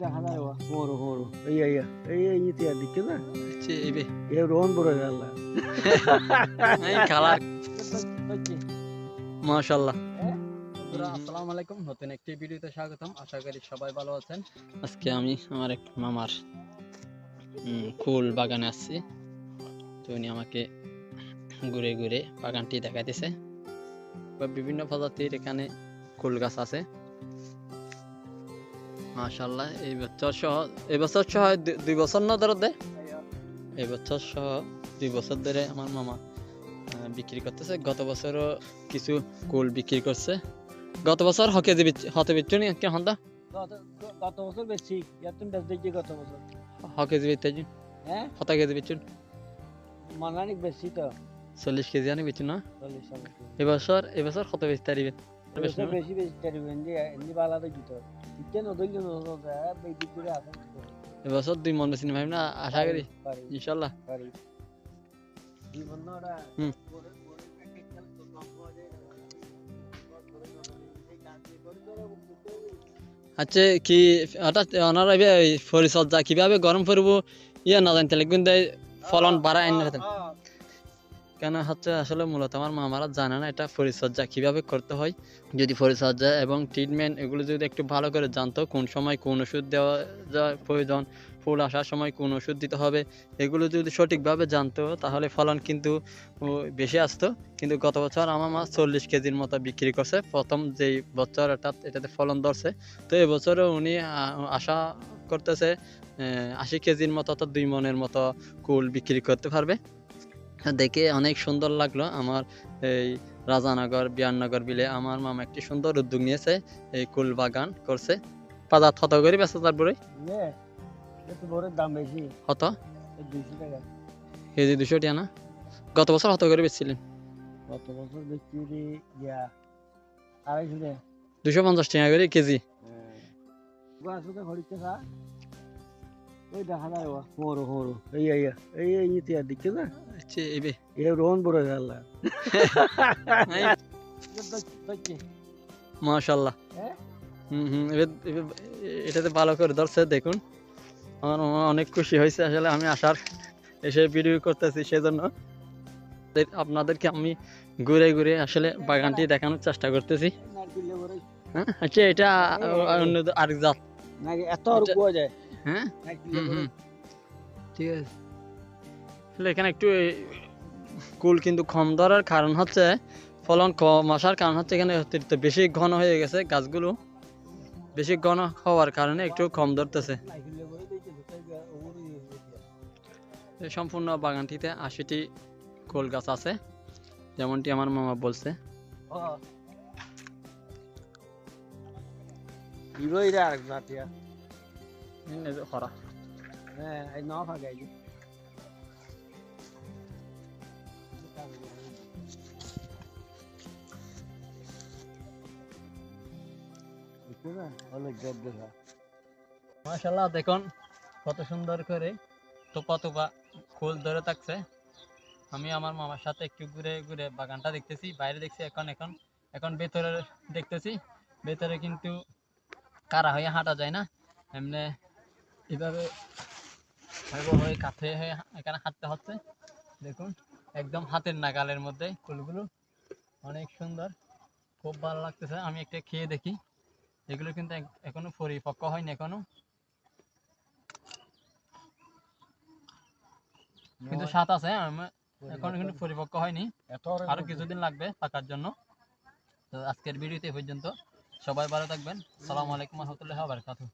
দেখা যায় হরো হরো এই ইতিহাস দিচ্ছে না ইবে এ রোহন বড় গেল এই কালার মাশাআল্লাহ। আসসালামু আলাইকুম, নতুন একটি ভিডিওতে স্বাগতম। আশা করি সবাই ভালো আছেন। আজকে আমি আমার এক মামার ফুল বাগানে আসছি, তো উনি আমাকে ঘুরে ঘুরে বাগানটি দেখাইতেছে। বিভিন্ন প্রজাতির এখানে ফুল গাছ আছে মাশাআল্লাহ। এই বছর সহ 2 বছর না ধরে দেয়, এই বছর সহ 2 বছর ধরে আমার মামা বিক্রি করতেছে। গত বছরও কিছু কুল বিক্রি করছে। গত বছর হতে বিচ্ছু নি কি হন্দা গত বছর বেশি ইয়াতুন বেশ দেখি গত বছর কেজি বিচ্ছু হ্যাঁ হতা কেজি বিচ্ছু মানানিক বেশি তো 40 কেজি আনি বিচ্ছু না। 40 এবছর কত বেশি তারিবে বেশি বেশি টারিবেন যে এমনি বালা তো দিত ইচ্ছা নদই এই দিক করে আসেন এবছর 2 মন বেশি ভাই না, আশা করি ইনশাআল্লাহ পারি জীবন না আচ্ছা কি হঠাৎ ওনারা পরিচর্যা কিভাবে গরম করবো ইয়ে না জানতে কিন্তু ফলন বাড়ায় আইন কেন হচ্ছে আসলে মূলত আমার মামারা জানে না এটা পরিচর্যা কিভাবে করতে হয়। যদি পরিচর্যা এবং ট্রিটমেন্ট এগুলো যদি একটু ভালো করে জানতো, কোন সময় কোন ওষুধ দেওয়া যায় প্রয়োজন, ফুল আসার সময় কোন ওষুধ দিতে হবে, এগুলো যদি সঠিকভাবে জানতো তাহলে ফলন কিন্তু বেশি আসতো। কিন্তু গত বছর আমার মা 40 কেজির মতো বিক্রি করছে প্রথম যেই বছর এটাতে ফলন ধরছে। তো এবছরও উনি আশা করতেছে 80 কেজির মতো, অর্থাৎ 2 মনের মতো কুল বিক্রি করতে পারবে। দেখে অনেক সুন্দর লাগলো। আমার এই রাজানগর বিয়াননগর বিলে আমার মামা একটি সুন্দর উদ্যোগ নিয়েছে, এই কুল বাগান করছে। বাজার কত করে বেচা তারপরে দাম বেশি কত 200 টাকা কেজি? 200 টাকা না? গত বছর কত করে বেচছিলেন? গত বছর বেচছি ইয়া 250 টাকা 250 টাকা করে কেজি। ওই দেখা যায় হরো হরো এই ইতিহাস দিচ্ছে না আচ্ছা ইবে এ রোহন বড় গেল মাশাআল্লাহ। এটাতে ভালো করে ধরছে দেখুন। আমার মামা অনেক খুশি হয়েছে। আসলে আমি এসে ভিডিও করতেছি, সেজন্য আপনাদেরকে আমি ঘুরে ঘুরে আসলে বাগানটি দেখানোর চেষ্টা করতেছি। আচ্ছা এটা অন্য আরেক জাত এত আর কুয়া যায়। হ্যাঁ ঠিক আছে। আসলে এখানে একটু কুল কিন্তু কম ধরার কারণ হচ্ছে, ফলন কম আসার কারণ হচ্ছে এখানে অতিরিক্ত বেশি ঘন হয়ে গেছে গাছগুলো, বেশি ঘন হওয়ার কারণে একটু কম ধরতেছে। সম্পূর্ণ বাগানটিতে 80টি কুল গাছ আছে, যেমনটি আমার মামা বলছে। মাশাআল্লাহ দেখুন কত সুন্দর করে তোপা তোপা ফুল ধরে থাকছে। আমি আমার মামার সাথে একটু ঘুরে ঘুরে বাগানটা দেখতেছি, বাইরে দেখছি, এখন ভেতরে দেখতেছি। ভেতরে কিন্তু কারা হয়ে হাঁটা যায় না, এমনি এভাবে হয়ে কাছে হয়ে এখানে হাঁটতে হচ্ছে। দেখুন একদম হাতের নাগালের মধ্যে ফুলগুলো, অনেক সুন্দর, খুব ভালো লাগতেছে। আমি একটা খেয়ে দেখি। এগুলো কিন্তু এখনো পরিপক্ক হয়নি, এখনো কিন্তু স্বাদ আছে। এখন কিন্তু পরিপক্ক হয়নি, আরো কিছুদিন লাগবে পাকার জন্য। তো আজকের ভিডিওতে পর্যন্ত, সবাই ভালো থাকবেন। আসসালামু আলাইকুম ওয়া রাহমাতুল্লাহি ওয়া বারাকাতুহু।